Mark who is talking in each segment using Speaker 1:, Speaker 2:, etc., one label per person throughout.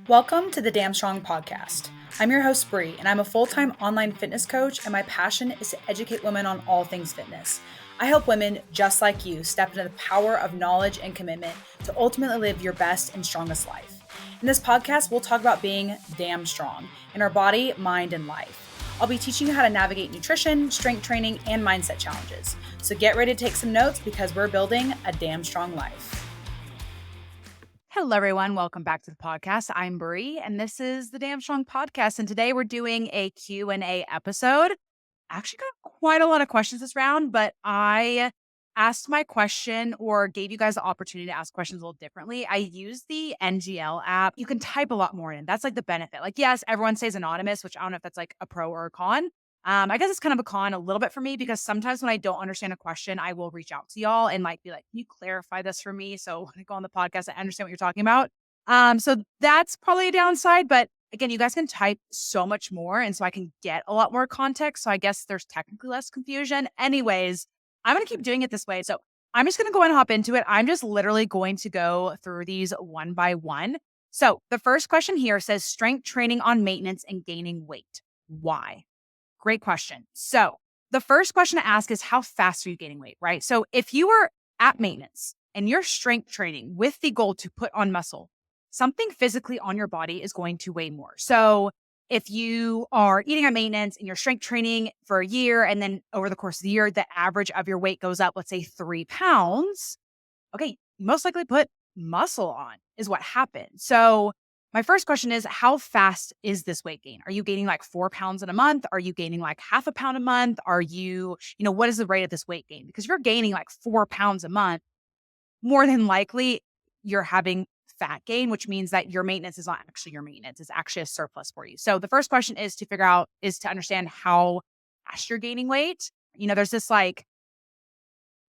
Speaker 1: Welcome to the Damn Strong podcast. I'm your host, Bree, and I'm a full-time online fitness coach, and my passion is to educate women on all things fitness. I help women just like you step into the power of knowledge and commitment to ultimately live your best and strongest life. In this podcast, we'll talk about being damn strong in our body, mind, and life. I'll be teaching you how to navigate nutrition, strength training, and mindset challenges. So get ready to take some notes because we're building a damn strong life. Hello, everyone. Welcome back to the podcast. I'm Bree, and this is the Damn Strong Podcast. And today we're doing a Q&A episode. I actually got quite a lot of questions this round, but I asked my question or gave you guys the opportunity to ask questions a little differently. I use the NGL app. You can type a lot more in. That's like the benefit. Like, yes, everyone stays anonymous, which I don't know if that's like a pro or a con. I guess it's kind of a con a little bit for me because sometimes when I don't understand a question, I will reach out to y'all and like be like, can you clarify this for me? So when I go on the podcast, I understand what you're talking about. So that's probably a downside, but again, you guys can type so much more. And so I can get a lot more context. So I guess there's technically less confusion. Anyways, I'm going to keep doing it this way. So I'm just going to go and hop into it. I'm just literally going to go through these one by one. So the first question here says strength training on maintenance and gaining weight. Why? Great question. So the first question to ask is how fast are you gaining weight, right? So if you are at maintenance and you're strength training with the goal to put on muscle, something physically on your body is going to weigh more. So if you are eating at maintenance and you're strength training for a year, and then over the course of the year, the average of your weight goes up, let's say 3 pounds, okay, you most likely put muscle on is what happened. So my first question is, how fast is this weight gain? Are you gaining like 4 pounds in a month? Are you gaining like half a pound a month? Are you, what is the rate of this weight gain? Because if you're gaining like 4 pounds a month, more than likely you're having fat gain, which means that your maintenance is not actually your maintenance. It's actually a surplus for you. So the first question is to understand how fast you're gaining weight. There's this like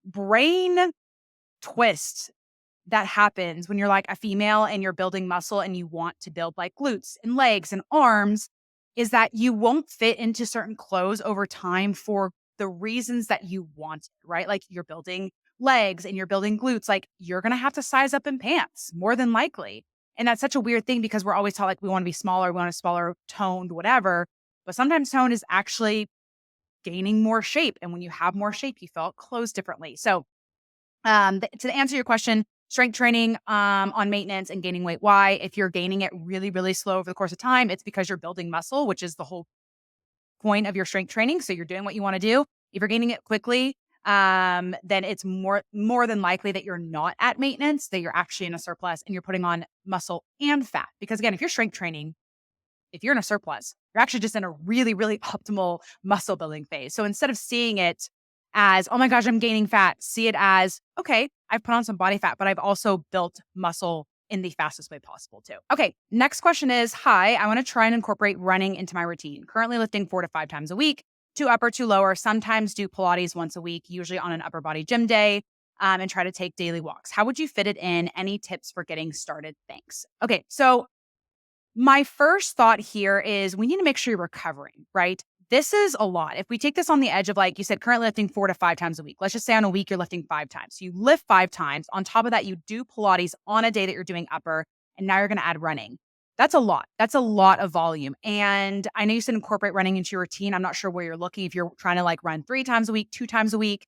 Speaker 1: brain twist that happens when you're like a female and you're building muscle and you want to build like glutes and legs and arms, is that you won't fit into certain clothes over time for the reasons that you want, right? Like you're building legs and you're building glutes, like you're going to have to size up in pants more than likely. And that's such a weird thing because we're always taught like we want to be smaller, we want a smaller toned, whatever. But sometimes tone is actually gaining more shape. And when you have more shape, you feel clothes differently. So to answer your question, strength training on maintenance and gaining weight. Why? If you're gaining it really, really slow over the course of time, it's because you're building muscle, which is the whole point of your strength training. So you're doing what you want to do. If you're gaining it quickly, then it's more than likely that you're not at maintenance, that you're actually in a surplus and you're putting on muscle and fat. Because again, if you're strength training, if you're in a surplus, you're actually just in a really, really optimal muscle building phase. So instead of seeing it as, oh my gosh, I'm gaining fat, see it as, okay, I've put on some body fat, but I've also built muscle in the fastest way possible too. Okay, next question is, hi, I want to try and incorporate running into my routine. Currently lifting 4 to 5 times a week, 2 upper, 2 lower, sometimes do Pilates once a week, usually on an upper body gym day, and try to take daily walks. How would you fit it in? Any tips for getting started? Thanks. Okay, so my first thought here is we need to make sure you're recovering, right? This is a lot. If we take this on the edge of, like you said, currently lifting 4 to 5 times a week, let's just say on a week you're lifting 5 times. So you lift 5 times. On top of that, you do Pilates on a day that you're doing upper, and now you're going to add running. That's a lot. That's a lot of volume. And I know you said incorporate running into your routine. I'm not sure where you're looking. If you're trying to like run 3 times a week, 2 times a week.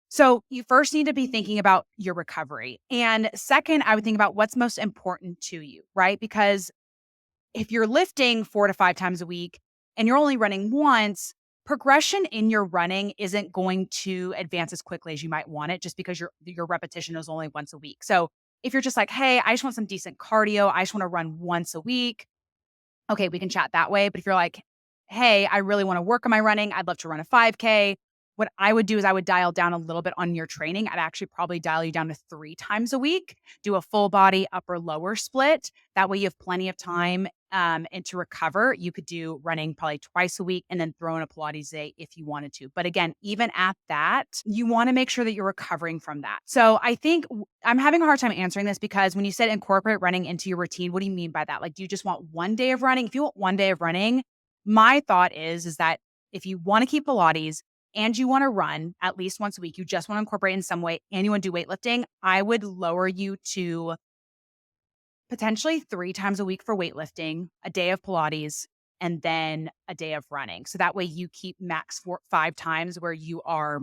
Speaker 1: So you first need to be thinking about your recovery. And second, I would think about what's most important to you, right? Because if you're lifting 4 to 5 times a week and you're only running once, progression in your running isn't going to advance as quickly as you might want it just because your repetition is only once a week. So if you're just like, hey, I just want some decent cardio, I just want to run once a week, okay, we can chat that way. But if you're like, hey, I really want to work on my running, I'd love to run a 5K. What I would do is I would dial down a little bit on your training. I'd actually probably dial you down to 3 times a week, do a full body upper lower split. That way you have plenty of time and to recover. You could do running probably twice a week and then throw in a Pilates day if you wanted to. But again, even at that, you want to make sure that you're recovering from that. So I think I'm having a hard time answering this because when you said incorporate running into your routine, what do you mean by that? Like, do you just want 1 day of running? If you want 1 day of running, my thought is that if you want to keep Pilates and you want to run at least once a week, you just want to incorporate in some way, and you want to do weightlifting, I would lower you to potentially 3 times a week for weightlifting, a day of Pilates, and then a day of running. So that way you keep max 5 times where you are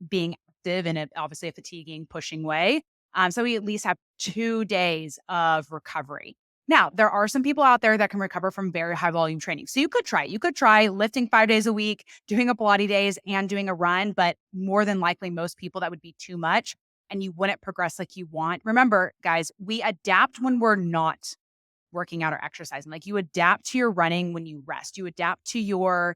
Speaker 1: being active in a obviously a fatiguing, pushing way. So we at least have 2 days of recovery. Now, there are some people out there that can recover from very high volume training. So you could try it. You could try lifting 5 days a week, doing a Pilates days and doing a run, but more than likely most people that would be too much and you wouldn't progress like you want. Remember, guys, we adapt when we're not working out or exercising. Like you adapt to your running when you rest. You adapt to your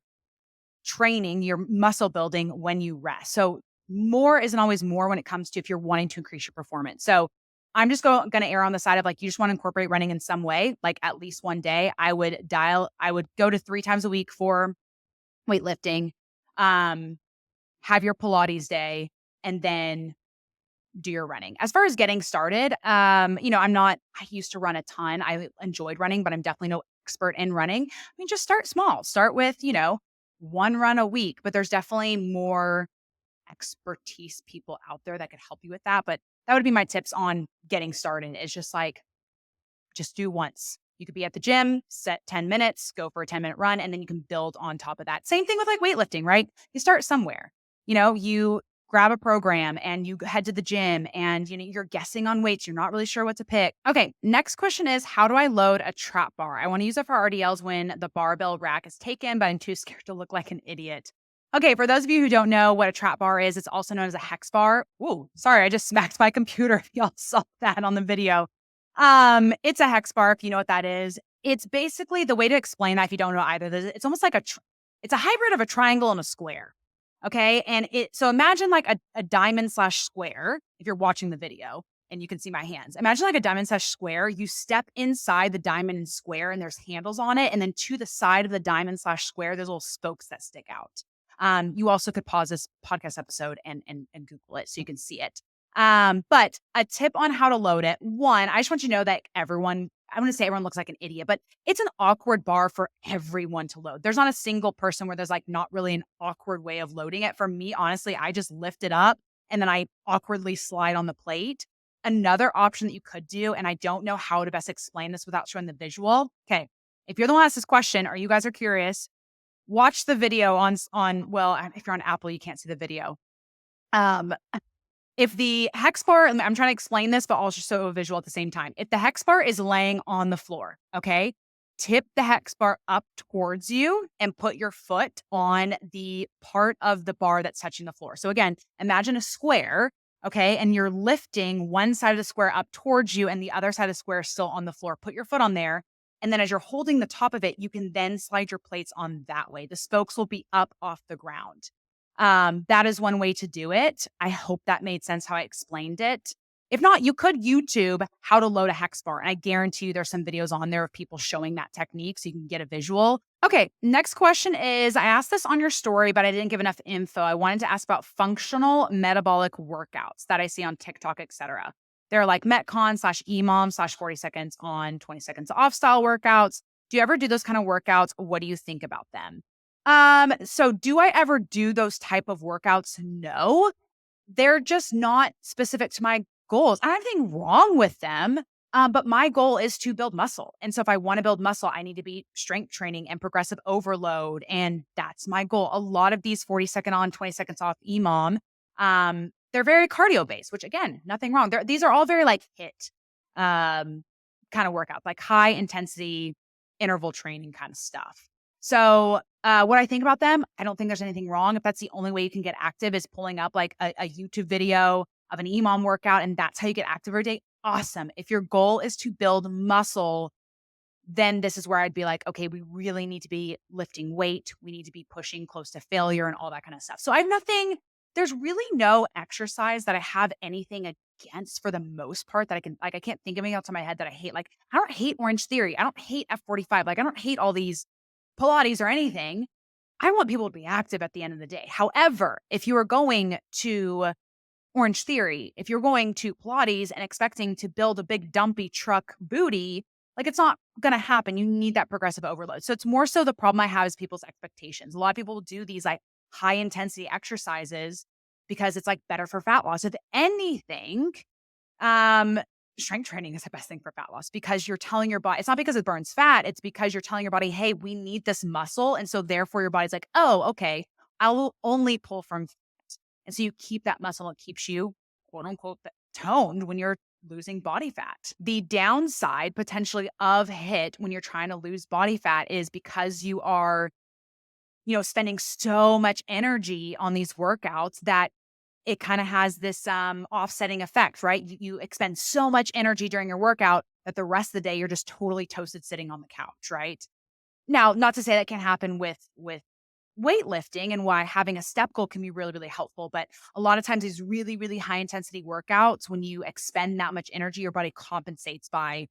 Speaker 1: training, your muscle building when you rest. So more isn't always more when it comes to if you're wanting to increase your performance. So I'm just going to err on the side of like you just want to incorporate running in some way, like at least one day. I would go to 3 times a week for weightlifting, um, have your Pilates day, and then do your running. As far as getting started, I used to run a ton. I enjoyed running, but I'm definitely no expert in running. I mean, just start small. Start with, one run a week, but there's definitely more expertise people out there that could help you with that. But that would be my tips on getting started. Is just like just do once. You could be at the gym, set 10 minutes, go for a 10-minute run, and then you can build on top of that. Same thing with like weightlifting, right? You start somewhere. You grab a program and you head to the gym and you're guessing on weights. You're not really sure what to pick. Okay, next question is how do I load a trap bar? I want to use it for RDLs when the barbell rack is taken, but I'm too scared to look like an idiot. Okay, for those of you who don't know what a trap bar is, it's also known as a hex bar. Ooh, sorry, I just smacked my computer if y'all saw that on the video. It's a hex bar, if you know what that is. It's basically the way to explain that if you don't know either. It's almost like it's a hybrid of a triangle and a square. Okay. And so imagine like a diamond slash square, if you're watching the video and you can see my hands. Imagine like a diamond slash square. You step inside the diamond and square and there's handles on it. And then to the side of the diamond slash square, there's little spokes that stick out. You also could pause this podcast episode and Google it so you can see it. But a tip on how to load it. One, I just want you to know that I'm going to say everyone looks like an idiot, but it's an awkward bar for everyone to load. There's not a single person where there's like not really an awkward way of loading it. For me, honestly, I just lift it up and then I awkwardly slide on the plate. Another option that you could do, and I don't know how to best explain this without showing the visual. Okay. If you're the one who asked this question or you guys are curious, watch the video well, if you're on Apple, you can't see the video. If the hex bar, and I'm trying to explain this, but also show a visual at the same time. If the hex bar is laying on the floor, okay, tip the hex bar up towards you and put your foot on the part of the bar that's touching the floor. So again, imagine a square, okay, and you're lifting one side of the square up towards you and the other side of the square is still on the floor. Put your foot on there. And then as you're holding the top of it, you can then slide your plates on that way. The spokes will be up off the ground. That is one way to do it. I hope that made sense how I explained it. If not, you could YouTube how to load a hex bar. And I guarantee you there's some videos on there of people showing that technique so you can get a visual. Okay, next question is, I asked this on your story, but I didn't give enough info. I wanted to ask about functional metabolic workouts that I see on TikTok, etc. They're like Metcon / EMOM / 40 seconds on, 20 seconds off style workouts. Do you ever do those kind of workouts? What do you think about them? So do I ever do those type of workouts? No. They're just not specific to my goals. I don't have anything wrong with them. But my goal is to build muscle. And so if I want to build muscle, I need to be strength training and progressive overload. And that's my goal. A lot of these 40 second on, 20 seconds off EMOM, they're very cardio based, which again, nothing wrong. These are all very like HIIT kind of workouts, like high intensity interval training kind of stuff. So what I think about them, I don't think there's anything wrong. If that's the only way you can get active is pulling up like a YouTube video of an EMOM workout and that's how you get active every day, awesome. If your goal is to build muscle, then this is where I'd be like, okay, we really need to be lifting weight. We need to be pushing close to failure and all that kind of stuff. So there's really no exercise that I have anything against for the most part that I can't think of anything else in my head that I hate. Like, I don't hate Orange Theory. I don't hate F45. Like, I don't hate all these Pilates or anything. I want people to be active at the end of the day. However, if you are going to Orange Theory, if you're going to Pilates and expecting to build a big dumpy truck booty, like it's not going to happen. You need that progressive overload. So it's more so the problem I have is people's expectations. A lot of people do these like high intensity exercises because it's like better for fat loss. If anything, strength training is the best thing for fat loss because you're telling your body, it's not because it burns fat, it's because you're telling your body, hey, we need this muscle. And so therefore your body's like, oh, okay, I'll only pull from fat. And so you keep that muscle, it keeps you quote unquote toned when you're losing body fat. The downside potentially of HIIT when you're trying to lose body fat is because you are, spending so much energy on these workouts that it kind of has this offsetting effect, right? You expend so much energy during your workout that the rest of the day you're just totally toasted sitting on the couch, right? Now, not to say that can happen with weightlifting and why having a step goal can be really, really helpful. But a lot of times these really, really high intensity workouts, when you expend that much energy, your body compensates by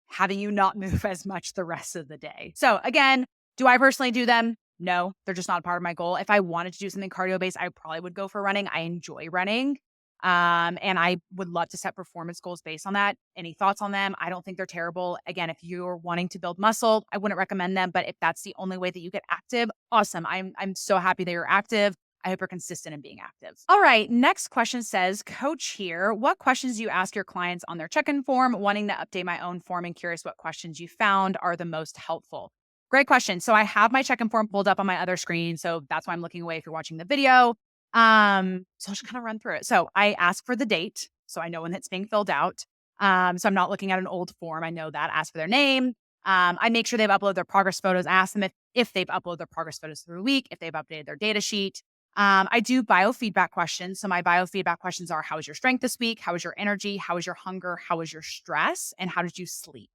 Speaker 1: having you not move as much the rest of the day. So again, do I personally do them? No, they're just not a part of my goal. If I wanted to do something cardio based, I probably would go for running. I enjoy running. And I would love to set performance goals based on that. Any thoughts on them? I don't think they're terrible. Again, if you're wanting to build muscle, I wouldn't recommend them. But if that's the only way that you get active, awesome. I'm so happy that you're active. I hope you're consistent in being active. All right. Next question says, Coach here, what questions do you ask your clients on their check-in form? Wanting to update my own form and curious what questions you found are the most helpful. Great question. So I have my check-in form pulled up on my other screen. So that's why I'm looking away if you're watching the video. So I'll just kind of run through it. So I ask for the date. So I know when it's being filled out. So I'm not looking at an old form. I know that. Ask for their name. I make sure they've uploaded their progress photos. Ask them if they've uploaded their progress photos through a week, if they've updated their data sheet. I do biofeedback questions. So my biofeedback questions are, how was your strength this week? How was your energy? How was your hunger? How was your stress? And how did you sleep?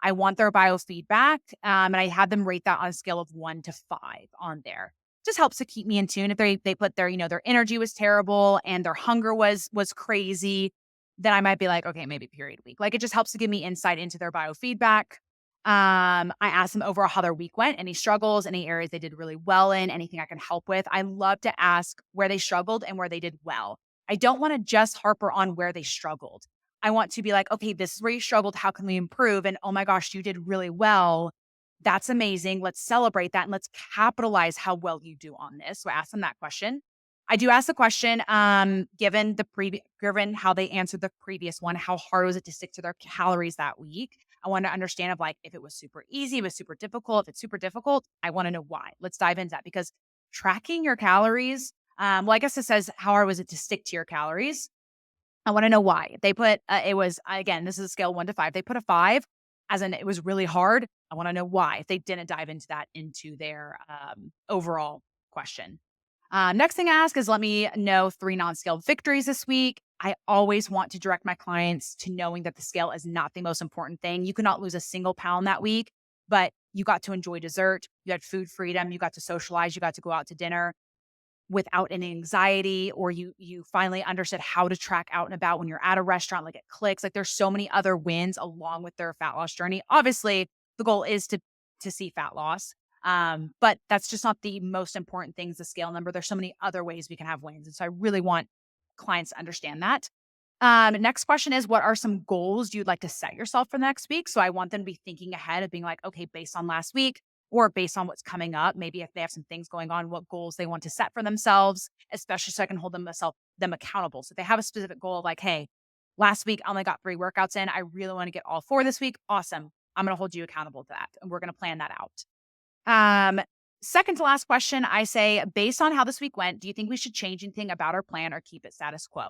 Speaker 1: I want their biofeedback. And I had them rate that on a scale of 1 to 5 on there. Just helps to keep me in tune. If they put their, their energy was terrible and their hunger was crazy, then I might be like, okay, maybe period week. Like, it just helps to give me insight into their biofeedback. I asked them overall how their week went, any struggles, any areas they did really well in, anything I can help with. I love to ask where they struggled and where they did well. I don't want to just harper on where they struggled. I want to be like, okay, this is where you struggled. How can we improve? And oh my gosh, you did really well. That's amazing. Let's celebrate that and let's capitalize how well you do on this. So I ask them that question. I do ask the question, given how they answered the previous one, how hard was it to stick to their calories that week? I want to understand of like, if it was super easy, if it was super difficult. If it's super difficult, I want to know why. Let's dive into that because tracking your calories, well, I guess it says, how hard was it to stick to your calories? I want to know why. If they put, it was, again, this is a scale 1 to 5. They put a 5 as in it was really hard. I want to know why if they didn't dive into that into their overall question. Next thing I ask is, let me know 3 non-scaled victories this week. I always want to direct my clients to knowing that the scale is not the most important thing. You cannot lose a single pound that week, but you got to enjoy dessert. You had food freedom. You got to socialize. You got to go out to dinner without any anxiety, or you finally understood how to track out and about when you're at a restaurant, like it clicks. Like, there's so many other wins along with their fat loss journey. Obviously, the goal is to see fat loss. But that's just not the most important things, the scale number. There's so many other ways we can have wins. And so I really want clients to understand that. Next question is, what are some goals you'd like to set yourself for the next week? So I want them to be thinking ahead of being like, okay, based on last week or based on what's coming up, maybe if they have some things going on, what goals they want to set for themselves, especially so I can hold them accountable. So if they have a specific goal of like, hey, last week I only got 3 workouts in. I really want to get all 4 this week. Awesome. I'm going to hold you accountable to that. And we're going to plan that out. Second to last question, I say, based on how this week went, do you think we should change anything about our plan or keep it status quo?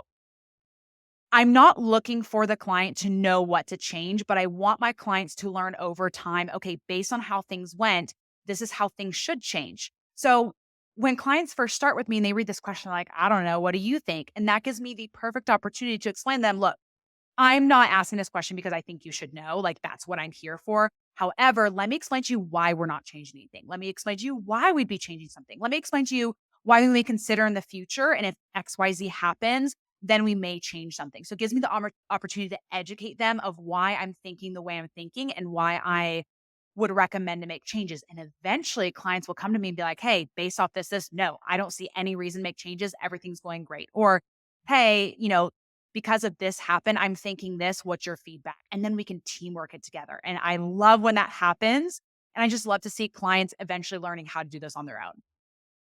Speaker 1: I'm not looking for the client to know what to change, but I want my clients to learn over time, okay, based on how things went, this is how things should change. So when clients first start with me and they read this question, like, I don't know, what do you think? And that gives me the perfect opportunity to explain to them, look, I'm not asking this question because I think you should know. Like, that's what I'm here for. However, let me explain to you why we're not changing anything. Let me explain to you why we'd be changing something. Let me explain to you why we may consider in the future. And if XYZ happens, then we may change something. So it gives me the opportunity to educate them of why I'm thinking the way I'm thinking and why I would recommend to make changes. And eventually clients will come to me and be like, hey, based off this, no, I don't see any reason to make changes. Everything's going great. Or, hey, because of this happened, I'm thinking this, what's your feedback? And then we can teamwork it together. And I love when that happens. And I just love to see clients eventually learning how to do this on their own.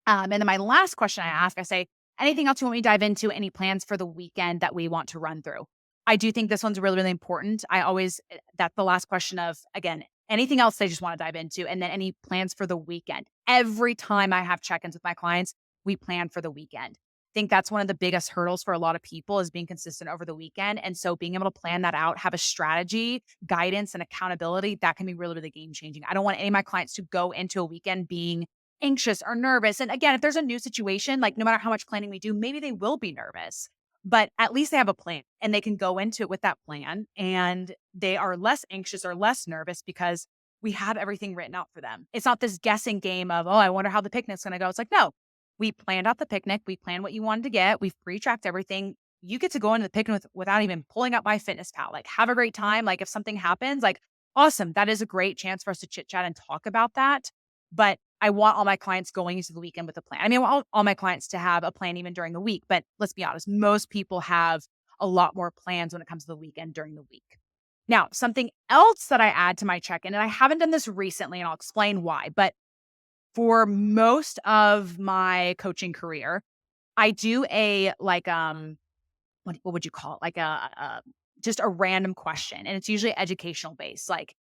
Speaker 1: And then my last question I ask, I say, anything else you want me to dive into? Any plans for the weekend that we want to run through? I do think this one's really, really important. I always that's the last question of, again, anything else they just wanna dive into, and then any plans for the weekend. Every time I have check-ins with my clients, we plan for the weekend. Think that's one of the biggest hurdles for a lot of people is being consistent over the weekend, and so being able to plan that out, have a strategy, guidance, and accountability, that can be really, really game changing. I don't want any of my clients to go into a weekend being anxious or nervous, and again, if there's a new situation, like, no matter how much planning we do, maybe they will be nervous. But at least they have a plan and they can go into it with that plan and they are less anxious or less nervous because we have everything written out for them. It's not this guessing game of, oh, I wonder how the picnic's going to go. It's like, no, we planned out the picnic. We planned what you wanted to get. We've pre-tracked everything. You get to go into the picnic without even pulling up my fitness pal. Like, have a great time. Like, if something happens, like, awesome. That is a great chance for us to chit chat and talk about that. But I want all my clients going into the weekend with a plan. I mean, I want all my clients to have a plan even during the week, but let's be honest, most people have a lot more plans when it comes to the weekend during the week. Now, something else that I add to my check-in, and I haven't done this recently, and I'll explain why, but for most of my coaching career, I do a what would you call it? Like just a random question, and it's usually educational based, like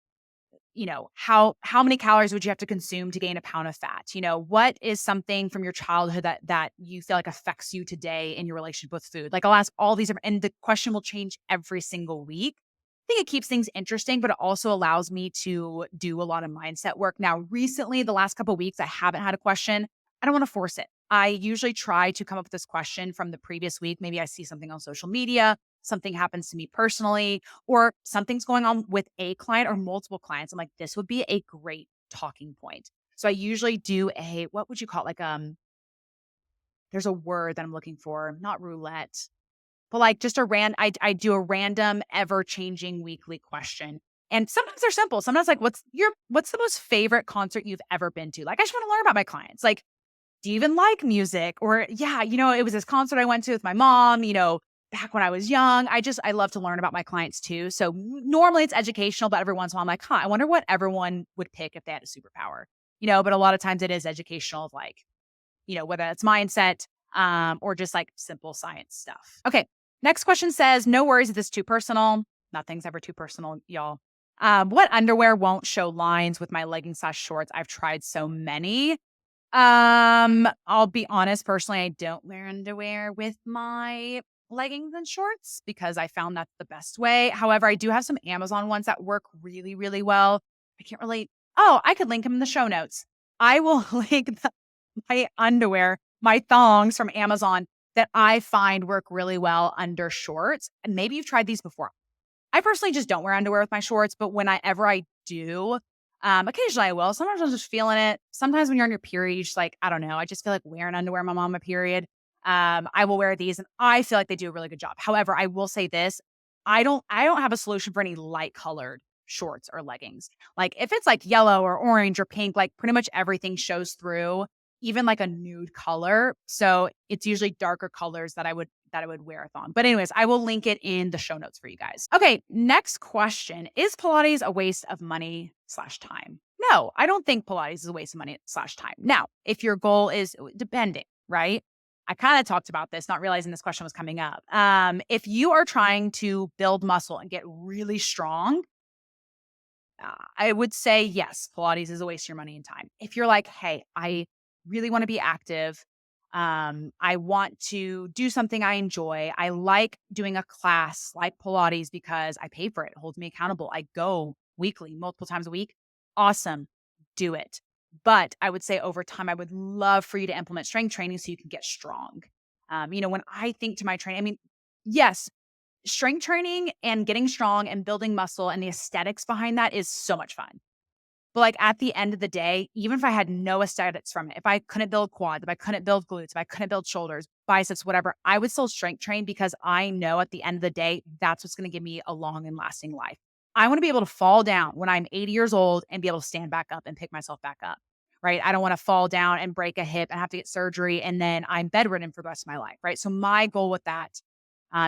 Speaker 1: how many calories would you have to consume to gain a pound of fat? What is something from your childhood that you feel like affects you today in your relationship with food? Like I'll ask all these different, and the question will change every single week. I think it keeps things interesting, but it also allows me to do a lot of mindset work. Now, recently, the last couple of weeks, I haven't had a question. I don't want to force it. I usually try to come up with this question from the previous week. Maybe I see something on social media, something happens to me personally, or something's going on with a client or multiple clients. I'm like, this would be a great talking point. So I usually do what would you call it? Like, there's a word that I'm looking for, not roulette, but like just I do a random ever changing weekly question. And sometimes they're simple. Sometimes like, what's the most favorite concert you've ever been to? Like, I just want to learn about my clients. Like, do you even like music? Or yeah, it was this concert I went to with my mom, back when I was young. I love to learn about my clients too. So normally it's educational, but every once in a while I'm like, I wonder what everyone would pick if they had a superpower. But a lot of times it is educational of like, whether it's mindset, or just like simple science stuff. Okay. Next question says, no worries if this is too personal. Nothing's ever too personal, y'all. What underwear won't show lines with my leggings/shorts? I've tried so many. I'll be honest, personally, I don't wear underwear with my leggings and shorts because I found that's the best way. However, I do have some Amazon ones that work really, really well. I can't relate. Oh, I could link them in the show notes. I will link my underwear, my thongs from Amazon that I find work really well under shorts. And maybe you've tried these before. I personally just don't wear underwear with my shorts, but whenever I do, occasionally I will. Sometimes I'm just feeling it. Sometimes when you're on your period, you just like, I don't know. I just feel like wearing underwear when I'm on my period. I will wear these and I feel like they do a really good job. However, I will say this. I don't have a solution for any light colored shorts or leggings. Like if it's like yellow or orange or pink, like pretty much everything shows through, even like a nude color. So it's usually darker colors that I would wear a thong. But anyways, I will link it in the show notes for you guys. Okay, next question. Is Pilates a waste of money/time? No, I don't think Pilates is a waste of money/time. Now, if your goal is depending, right? I kind of talked about this, not realizing this question was coming up. If you are trying to build muscle and get really strong, I would say yes, Pilates is a waste of your money and time. If you're like, hey, I really want to be active. I want to do something I enjoy. I like doing a class like Pilates because I pay for it. It holds me accountable. I go weekly, multiple times a week. Awesome. Do it. But I would say over time, I would love for you to implement strength training so you can get strong. When I think to my training, I mean, yes, strength training and getting strong and building muscle and the aesthetics behind that is so much fun. But, like, at the end of the day, even if I had no aesthetics from it, if I couldn't build quads, if I couldn't build glutes, if I couldn't build shoulders, biceps, whatever, I would still strength train because I know at the end of the day, that's what's gonna give me a long and lasting life. I wanna be able to fall down when I'm 80 years old and be able to stand back up and pick myself back up, right? I don't wanna fall down and break a hip and have to get surgery, and then I'm bedridden for the rest of my life, right? So my goal with that,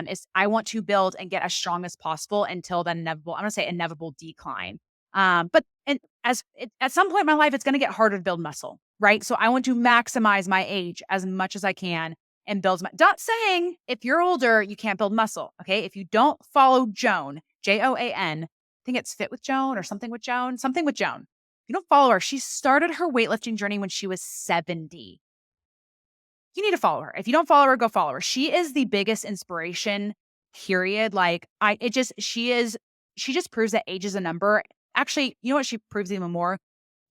Speaker 1: is I want to build and get as strong as possible until the inevitable I'm gonna say inevitable decline. But and as it, at some point in my life, it's going to get harder to build muscle, right? So I want to maximize my age as much as I can and builds not saying if you're older, you can't build muscle. Okay. If you don't follow Joan, Joan, I think it's Fit with Joan or something with Joan, something with Joan. You don't follow her. She started her weightlifting journey when she was 70. You need to follow her. If you don't follow her, go follow her. She is the biggest inspiration, period. Like she just proves that age is a number. Actually, you know what she proves even more?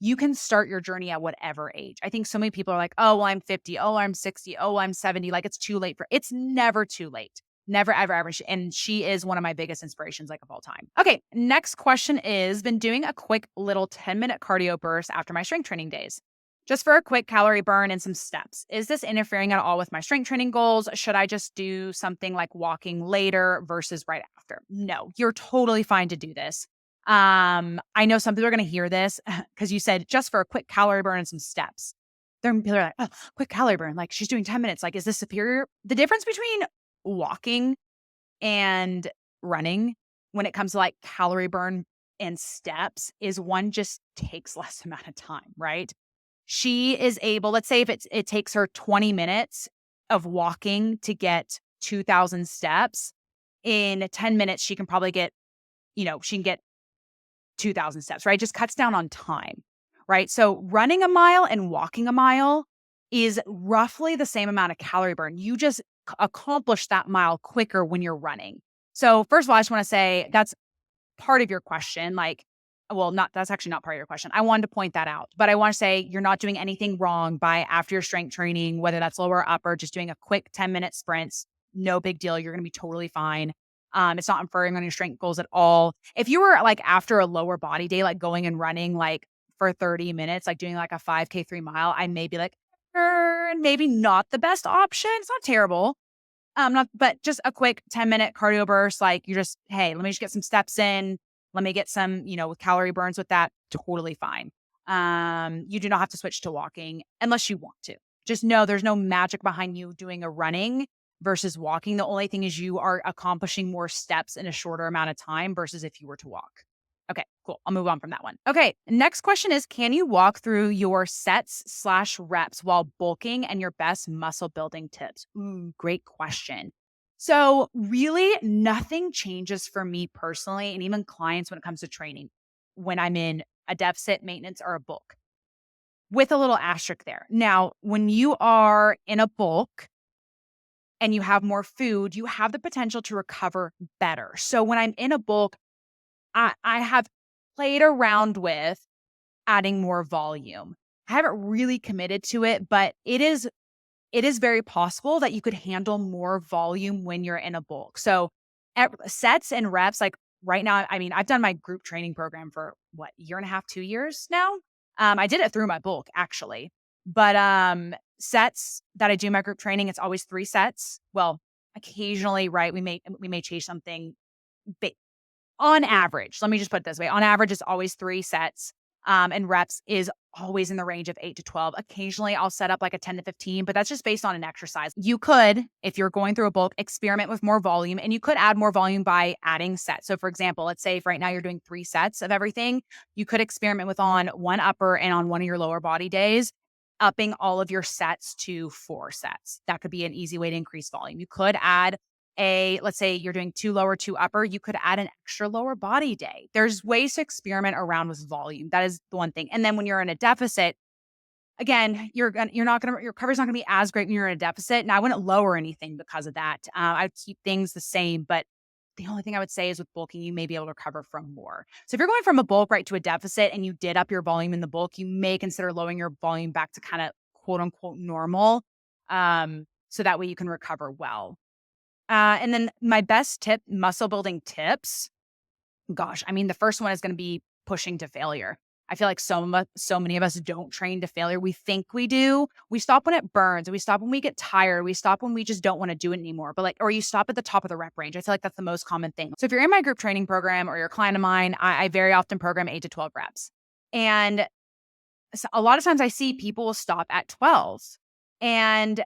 Speaker 1: You can start your journey at whatever age. I think so many people are like, oh, well, I'm 50. Oh, I'm 60. Oh, I'm 70. Like it's too late it's never too late. Never, ever, ever. And she is one of my biggest inspirations, like of all time. Okay. Next question is been doing a quick little 10-minute cardio burst after my strength training days. Just for a quick calorie burn and some steps. Is this interfering at all with my strength training goals? Should I just do something like walking later versus right after? No, you're totally fine to do this. I know some people are going to hear this because you said just for a quick calorie burn and some steps. People are like, oh, quick calorie burn. Like she's doing 10 minutes. Like, is this superior? The difference between walking and running when it comes to like calorie burn and steps is one just takes less amount of time, right? She is able, let's say if it takes her 20 minutes of walking to get 2,000 steps, in 10 minutes, she can probably get, she can get 2,000 steps, right? Just cuts down on time, right? So running a mile and walking a mile is roughly the same amount of calorie burn. You just accomplish that mile quicker when you're running. So first of all, I just want to say that's part of your question. That's actually not part of your question. I wanted to point that out, but I want to say you're not doing anything wrong by after your strength training, whether that's lower or upper, just doing a quick 10-minute sprints. No big deal. You're going to be totally fine. It's not inferring on your strength goals at all. If you were like after a lower body day, like going and running like for 30 minutes, like doing like a 5K 3 mile, I may be like, maybe not the best option. It's not terrible. But just a quick 10-minute cardio burst. Like you're just, hey, let me just get some steps in. Let me get some, with calorie burns with that. Totally fine. You do not have to switch to walking unless you want to. Just know there's no magic behind you doing a running versus walking. The only thing is you are accomplishing more steps in a shorter amount of time versus if you were to walk. Okay, cool. I'll move on from that one. Okay, next question is, can you walk through your sets/reps while bulking and your best muscle building tips? Ooh, great question. So really nothing changes for me personally and even clients when it comes to training when I'm in a deficit, maintenance, or a bulk with a little asterisk there. Now, when you are in a bulk and you have more food, you have the potential to recover better. So when I'm in a bulk, I have played around with adding more volume. I haven't really committed to it, but it is very possible that you could handle more volume when you're in a bulk. So sets and reps, like right now, I mean, I've done my group training program for what, year and a half, 2 years now. I did it through my bulk actually, but sets that I do my group training, it's always 3 sets. Well, occasionally, right? We may change something. On average, let me just put it this way. On average, it's always 3 sets, and reps is always in the range of 8 to 12. Occasionally, I'll set up like a 10 to 15, but that's just based on an exercise. You could, if you're going through a bulk, experiment with more volume, and you could add more volume by adding sets. So for example, let's say if right now you're doing 3 sets of everything, you could experiment with on one upper and on one of your lower body days, upping all of your sets to 4 sets. That could be an easy way to increase volume. You could add let's say you're doing 2 lower, 2 upper, you could add an extra lower body day. There's ways to experiment around with volume. That is the one thing. And then when you're in a deficit, again, your recovery's not gonna be as great when you're in a deficit. Now, I wouldn't lower anything because of that. I'd keep things the same, but the only thing I would say is with bulking, you may be able to recover from more. So if you're going from a bulk right to a deficit and you did up your volume in the bulk, you may consider lowering your volume back to kind of quote unquote normal. So that way you can recover well. And then my best muscle building tips, gosh, I mean, the first one is going to be pushing to failure. I feel like so many of us don't train to failure. We think we do. We stop when it burns. We stop when we get tired. We stop when we just don't want to do it anymore. Or you stop at the top of the rep range. I feel like that's the most common thing. So if you're in my group training program or you're a client of mine, I very often program 8 to 12 reps. And so a lot of times I see people will stop at 12. And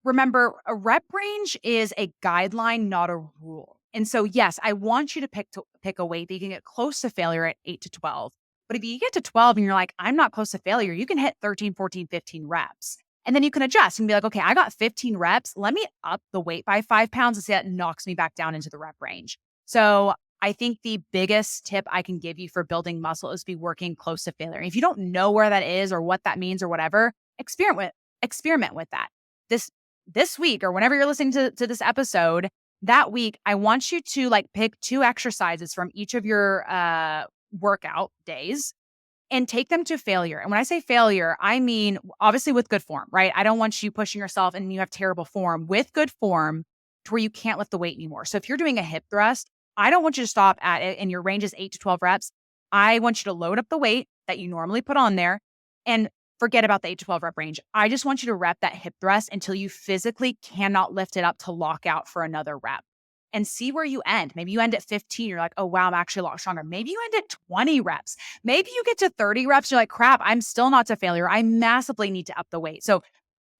Speaker 1: remember, a rep range is a guideline, not a rule. And so, yes, I want you to pick a weight that you can get close to failure at 8 to 12. But if you get to 12 and you're like, I'm not close to failure, you can hit 13, 14, 15 reps. And then you can adjust and be like, okay, I got 15 reps. Let me up the weight by 5 pounds and see that knocks me back down into the rep range. So I think the biggest tip I can give you for building muscle is be working close to failure. If you don't know where that is or what that means or whatever, experiment with that. This week or whenever you're listening to this episode, that week, I want you to like pick 2 exercises from each of your workout days and take them to failure. And when I say failure, I mean, obviously with good form, right? I don't want you pushing yourself and you have terrible form. With good form to where you can't lift the weight anymore. So if you're doing a hip thrust, I don't want you to stop at it and your range is 8 to 12 reps. I want you to load up the weight that you normally put on there and forget about the 8 to 12 rep range. I just want you to rep that hip thrust until you physically cannot lift it up to lock out for another rep and see where you end. Maybe you end at 15. You're like, oh, wow, I'm actually a lot stronger. Maybe you end at 20 reps. Maybe you get to 30 reps. You're like, crap, I'm still not to failure. I massively need to up the weight. So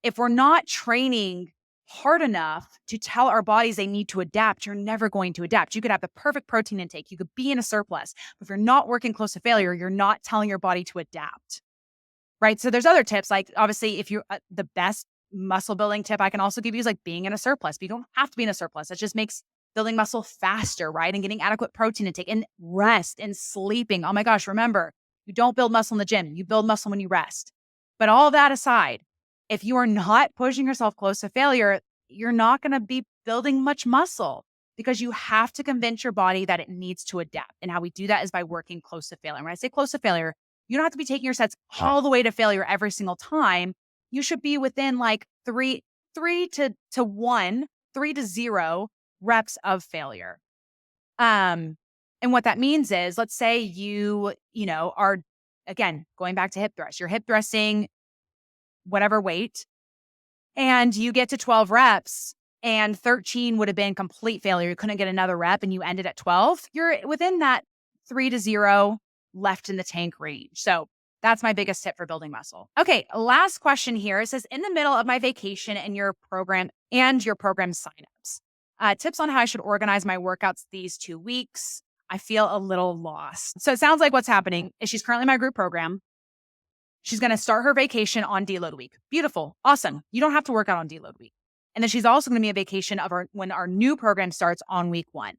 Speaker 1: if we're not training hard enough to tell our bodies they need to adapt, you're never going to adapt. You could have the perfect protein intake. You could be in a surplus. But if you're not working close to failure, you're not telling your body to adapt. Right. So there's other tips. Like obviously, if you're the best muscle building tip I can also give you is like being in a surplus. But you don't have to be in a surplus. It just makes building muscle faster, right? And getting adequate protein intake and rest and sleeping. Oh my gosh, remember, you don't build muscle in the gym. You build muscle when you rest. But all that aside, if you are not pushing yourself close to failure, you're not going to be building much muscle because you have to convince your body that it needs to adapt. And how we do that is by working close to failure. When I say close to failure, you don't have to be taking your sets all the way to failure every single time. You should be within like three to 0 reps of failure. And what that means is, let's say you are, again, going back to hip thrust, you're hip thrusting whatever weight and you get to 12 reps and 13 would have been complete failure. You couldn't get another rep and you ended at 12. You're within that 3 to 0 left in the tank range. So that's my biggest tip for building muscle. Okay, last question here. It says, in the middle of my vacation and your program signups, tips on how I should organize my workouts these 2 weeks. I feel a little lost. So it sounds like what's happening is she's currently in my group program. She's going to start her vacation on deload week. Beautiful. Awesome. You don't have to work out on deload week. And then she's also going to be on vacation when our new program starts on week 1.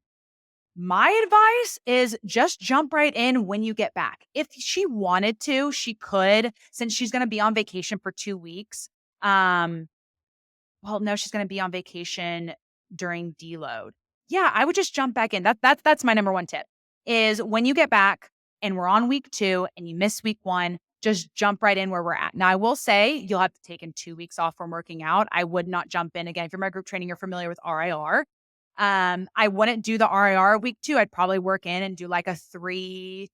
Speaker 1: My advice is just jump right in when you get back. If she wanted to, she could, since she's going to be on vacation for 2 weeks. No, she's going to be on vacation during deload. Yeah, I would just jump back in. That's my number 1 tip is when you get back and we're on week 2 and you miss week 1, just jump right in where we're at. Now, I will say you'll have to take in 2 weeks off from working out. I would not jump in again. If you're my group training, you're familiar with RIR. I wouldn't do the RIR week 2. I'd probably work in and do like a 3-2-1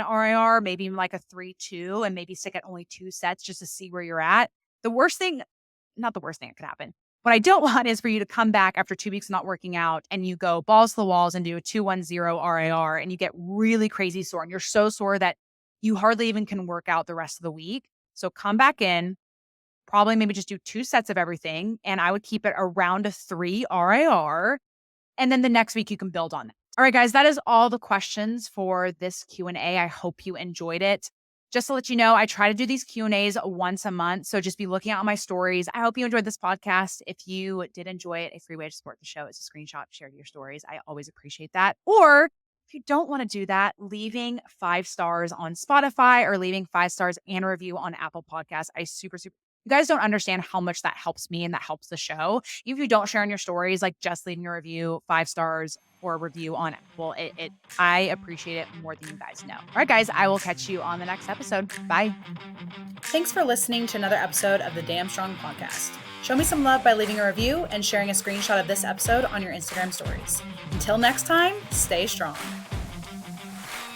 Speaker 1: RIR, maybe even like a 3-2 and maybe stick at only 2 sets just to see where you're at. Not the worst thing that could happen. What I don't want is for you to come back after 2 weeks not working out and you go balls to the walls and do a 2-1-0 RIR and you get really crazy sore and you're so sore that you hardly even can work out the rest of the week. So come back in, probably maybe just do 2 sets of everything. And I would keep it around a 3 RIR. And then the next week you can build on that. All right, guys, that is all the questions for this Q&A. I hope you enjoyed it. Just to let you know, I try to do these Q&As once a month. So just be looking out on my stories. I hope you enjoyed this podcast. If you did enjoy it, a free way to support the show is a screenshot shared your stories. I always appreciate that. Or if you don't want to do that, leaving 5 stars on Spotify or leaving 5 stars and a review on Apple Podcasts. You guys don't understand how much that helps me and that helps the show. Even if you don't share on your stories, like just leaving a review, 5 stars or a review on Apple, I appreciate it more than you guys know. All right, guys, I will catch you on the next episode. Bye. Thanks for listening to another episode of the Damn Strong Podcast. Show me some love by leaving a review and sharing a screenshot of this episode on your Instagram stories. Until next time, stay strong.